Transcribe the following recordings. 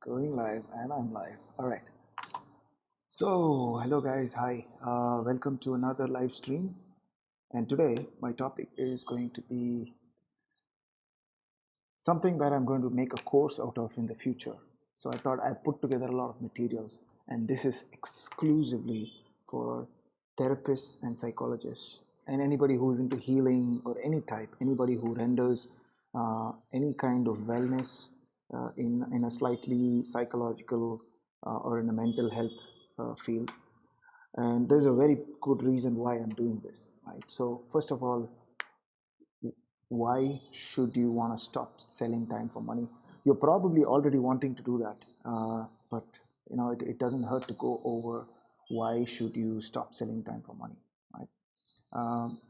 Going live, and I'm live. All right. So, hello guys. Hi. Welcome to another live stream. And today, my topic is going to be something that I'm going to make a course out of in the future. So, I thought I'd put together a lot of materials, and this is exclusively for therapists and psychologists, and anybody who's into healing or any type, anybody who renders any kind of wellness in a slightly psychological or in a mental health field. And there's a very good reason why I'm doing this, right? So, first of all, why should you want to stop selling time for money? You're probably already wanting to do that, but it doesn't hurt to go over why should you stop selling time for money, right? Um,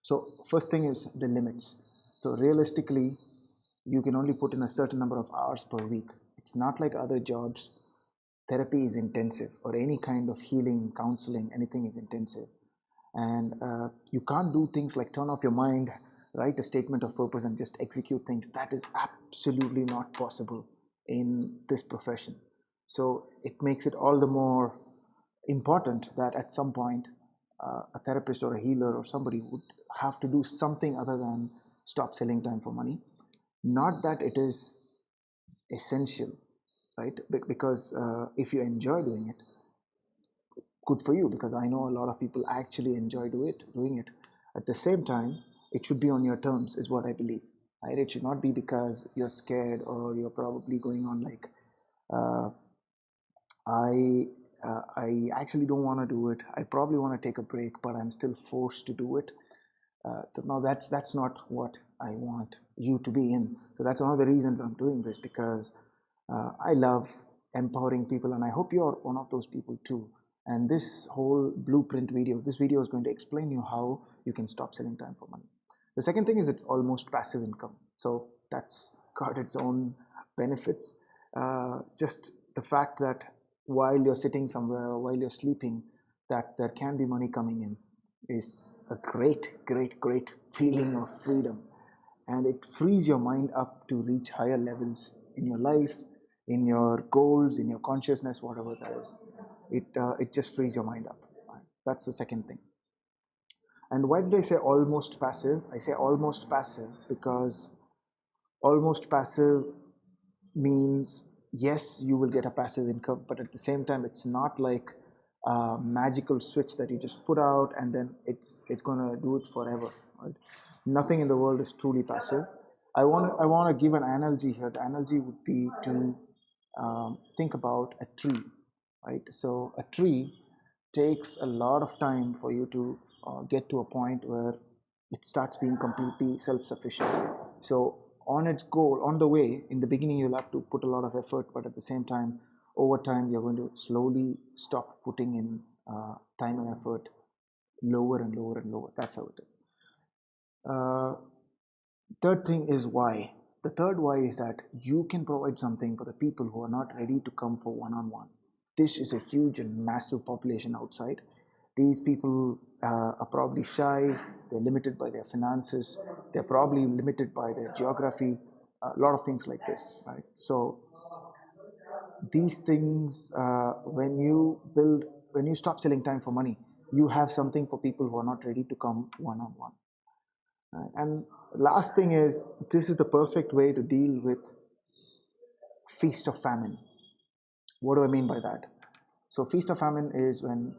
so first thing is the limits. So realistically, you can only put in a certain number of hours per week. It's not like other jobs. Therapy is intensive, or any kind of healing, counseling, anything is intensive. And you can't do things like turn off your mind, write a statement of purpose, and just execute things. That is absolutely not possible in this profession. So it makes it all the more important that at some point a therapist or a healer or somebody would have to do something other than stop selling time for money. Not that it is essential, right? Because if you enjoy doing it, good for you, because I know a lot of people actually enjoy doing it. At the same time, it should be on your terms, is what I believe. Right? It should not be because you're scared or you're probably going on like, uh, I actually don't want to do it. I probably want to take a break, but I'm still forced to do it. No, that's not what I want you to be in. So that's one of the reasons I'm doing this, because I love empowering people, and I hope you're one of those people too. And this whole blueprint video, this video is going to explain you how you can stop selling time for money. The second thing is it's almost passive income. So that's got its own benefits. Just the fact that while you're sitting somewhere or while you're sleeping, that there can be money coming in is a great feeling of freedom. And it frees your mind up to reach higher levels in your life, in your goals, in your consciousness, whatever that is. It just frees your mind up. Right? That's the second thing. And why did I say almost passive? I say almost passive because almost passive means yes, you will get a passive income, but at the same time, it's not like a magical switch that you just put out and then it's gonna do it forever. Right? Nothing in the world is truly passive. I want to give an analogy here. The analogy would be to think about a tree, right? So a tree takes a lot of time for you to get to a point where it starts being completely self-sufficient. So on its goal, on the way, in the beginning you'll have to put a lot of effort, but at the same time, over time you're going to slowly stop putting in time and effort, lower and lower and lower. That's how it is. uh, Third thing is why. The third why is that you can provide something for the people who are not ready to come for one-on-one. This is a huge and massive population outside. These people are probably shy, they're limited by their finances, they're probably limited by their geography, a lot of things like this, right? So these things, when you stop selling time for money, you have something for people who are not ready to come one-on-one. And last thing is, this is the perfect way to deal with feast of famine. What do I mean by that? So feast of famine is when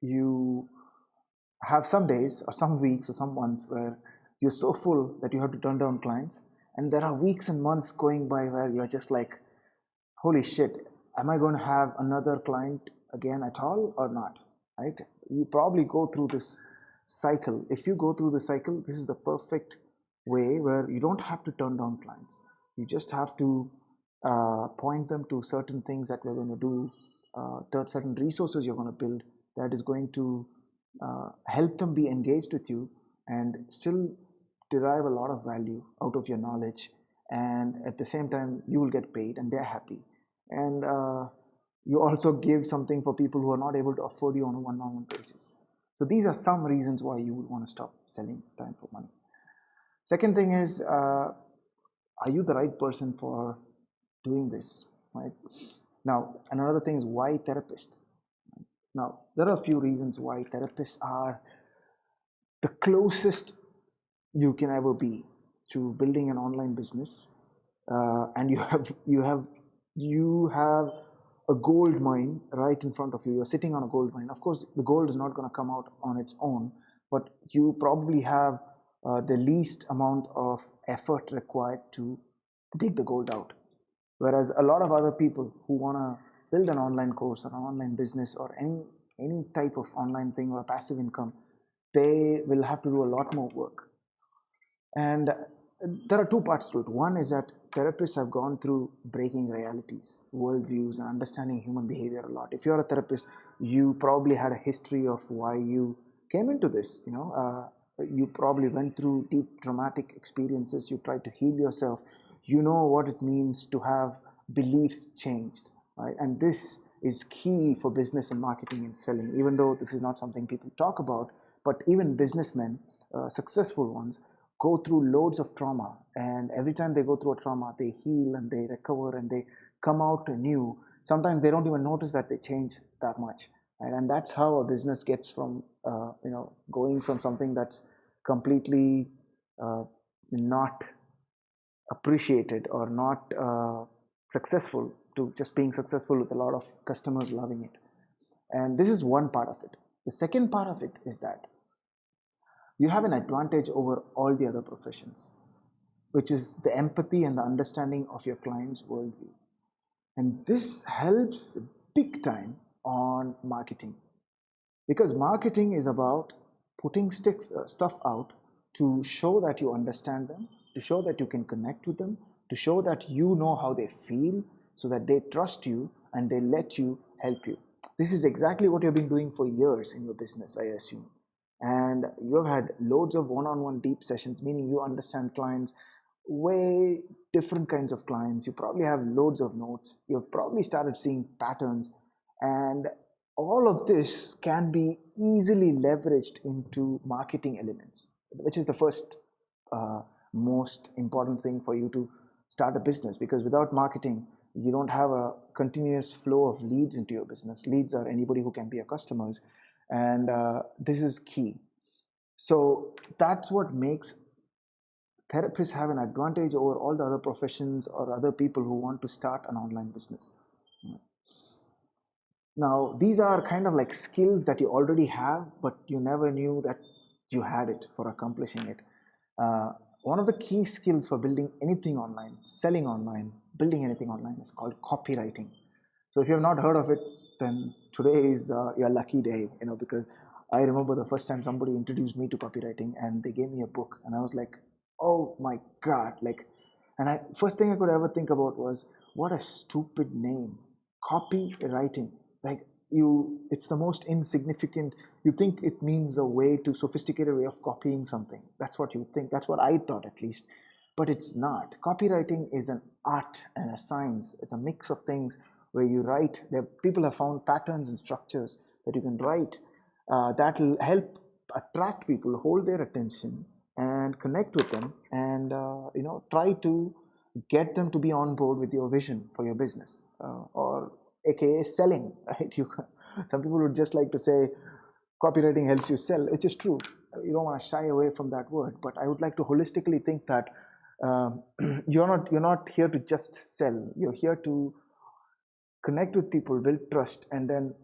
you have some days or some weeks or some months where you're so full that you have to turn down clients, and there are weeks and months going by where you're just like, holy shit, am I going to have another client again at all or not? Right? You probably go through this cycle. If you go through the cycle, this is the perfect way where you don't have to turn down clients. You just have to point them to certain things that we're going to do, certain resources you're going to build that is going to help them be engaged with you and still derive a lot of value out of your knowledge. And at the same time, you will get paid and they're happy. And you also give something for people who are not able to afford you on a one-on-one basis. So these are some reasons why you would want to stop selling time for money. Second thing is, are you the right person for doing this, right? Now, another thing is, why therapist? Now, there are a few reasons why therapists are the closest you can ever be to building an online business, and you have a gold mine right in front of you. You're sitting on a gold mine. Of course, the gold is not going to come out on its own, but you probably have the least amount of effort required to dig the gold out. Whereas a lot of other people who want to build an online course or an online business or any type of online thing or passive income, they will have to do a lot more work. And there are two parts to it. One is that therapists have gone through breaking realities, worldviews, and understanding human behavior a lot. If you're a therapist, you probably had a history of why you came into this. You probably went through deep traumatic experiences. You tried to heal yourself. You know what it means to have beliefs changed, right? And this is key for business and marketing and selling. Even though this is not something people talk about, but even businessmen, successful ones, go through loads of trauma, and every time they go through a trauma, they heal and they recover and they come out anew. Sometimes they don't even notice that they change that much, right? And that's how a business gets from going from something that's completely not appreciated or not successful to just being successful with a lot of customers loving it. And this is one part of it. The second part of it is that you have an advantage over all the other professions, which is the empathy and the understanding of your client's worldview. And this helps big time on marketing, because marketing is about putting stuff out to show that you understand them, to show that you can connect with them, to show that you know how they feel, so that they trust you and they let you help you. This is exactly what you've been doing for years in your business, I assume. And you have had loads of one-on-one deep sessions, meaning you understand clients, way different kinds of clients. You probably have loads of notes. You've probably started seeing patterns, and all of this can be easily leveraged into marketing elements, which is the first most important thing for you to start a business. Because without marketing, you don't have a continuous flow of leads into your business. Leads are anybody who can be your customers, and this is key. So that's what makes therapists have an advantage over all the other professions or other people who want to start an online business. Now, these are kind of like skills that you already have, but you never knew that you had it for accomplishing it. One of the key skills for building anything online, selling online, building anything online is called copywriting. So if you have not heard of it, then today is your lucky day, because I remember the first time somebody introduced me to copywriting and they gave me a book, and I was like, oh my God, like, and I first thing I could ever think about was, what a stupid name, copywriting. Like, it's the most insignificant. You think it means a way to sophisticated way of copying something. That's what you think. That's what I thought, at least. But it's not. Copywriting is an art and a science. It's a mix of things where you write. People have found patterns and structures that you can write that will help attract people, hold their attention, and connect with them, and try to get them to be on board with your vision for your business, or aka selling, right? Some people would just like to say copywriting helps you sell, which is true. You don't want to shy away from that word, but I would like to holistically think that you're not here to just sell. You're here to connect with people, build trust, and then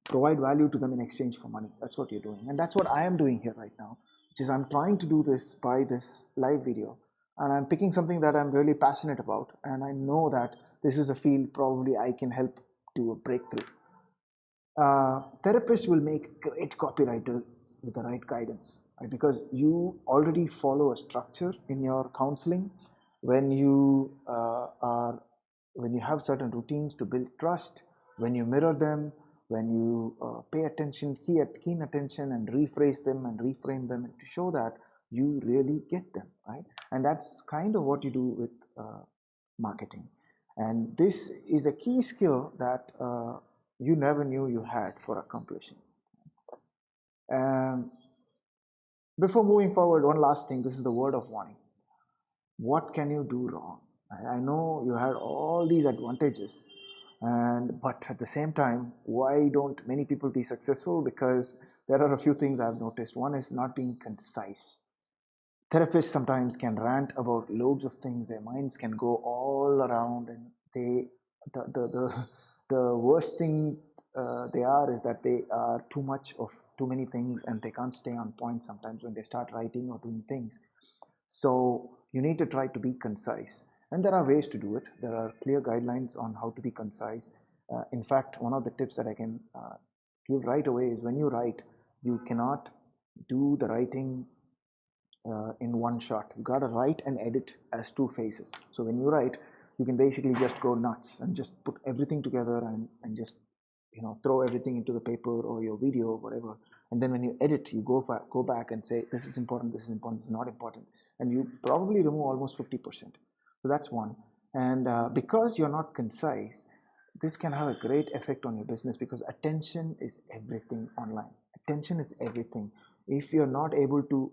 provide value to them in exchange for money. That's what you're doing, and that's what I am doing here right now, which is I'm trying to do this by this live video, and I'm picking something that I'm really passionate about, and I know that this is a field probably I can help do a breakthrough. Therapists will make great copywriters with the right guidance, right? Because you already follow a structure in your counseling. When you when you have certain routines to build trust, when you mirror them, when you pay attention, keen attention, and rephrase them and reframe them to show that you really get them, right? And that's kind of what you do with marketing. And this is a key skill that you never knew you had for accomplishing. Um, Before moving forward, one last thing. This is the word of warning. What can you do wrong? I know you had all these advantages, but at the same time, why don't many people be successful? Because there are a few things I've noticed. One is not being concise. Therapists sometimes can rant about loads of things. Their minds can go all around, and the worst thing they are is that they are too much of too many things, and they can't stay on point sometimes when they start writing or doing things. So you need to try to be concise, and there are ways to do it. There are clear guidelines on how to be concise. In fact, one of the tips that I can give right away is, when you write, you cannot do the writing in one shot. You got to write and edit as two phases. So when you write, you can basically just go nuts and just put everything together, and just throw everything into the paper or your video or whatever. And then when you edit, you go back and say, this is important, this is important, this is not important, and you probably remove almost 50%. So that's one. And because you're not concise, this can have a great effect on your business, because attention is everything online. Attention is everything. If you're not able to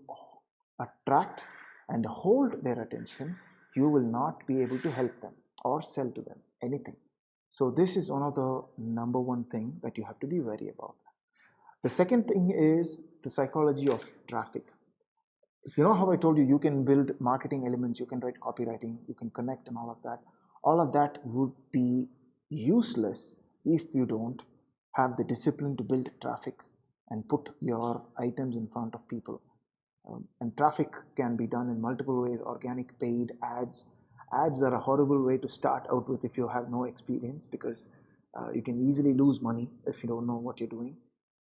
attract and hold their attention, you will not be able to help them or sell to them anything. So this is one of the number one thing that you have to be wary about. The second thing is the psychology of traffic. You know how I told you, you can build marketing elements, you can write copywriting, you can connect and all of that. All of that would be useless if you don't have the discipline to build traffic and put your items in front of people. And traffic can be done in multiple ways: organic, paid, ads. Ads are a horrible way to start out with if you have no experience, because you can easily lose money if you don't know what you're doing.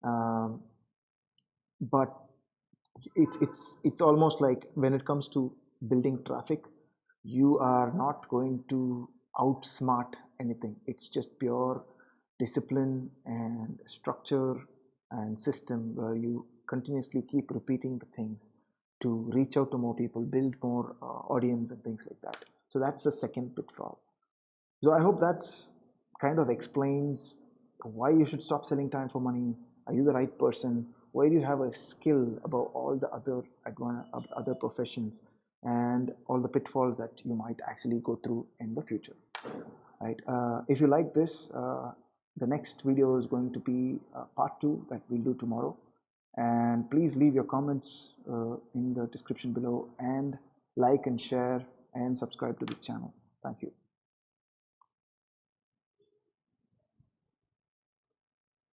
Um, but it's almost like, when it comes to building traffic, you are not going to outsmart anything. It's just pure discipline and structure and system, where you continuously keep repeating the things to reach out to more people, build more audience and things like that. So that's the second pitfall. So I hope that kind of explains why you should stop selling time for money. Are you the right person? Why do you have a skill above all the other professions, and all the pitfalls that you might actually go through in the future? Right? If you like this, the next video is going to be part 2 that we'll do tomorrow. And please leave your comments in the description below, and like and share and subscribe to the channel. Thank you.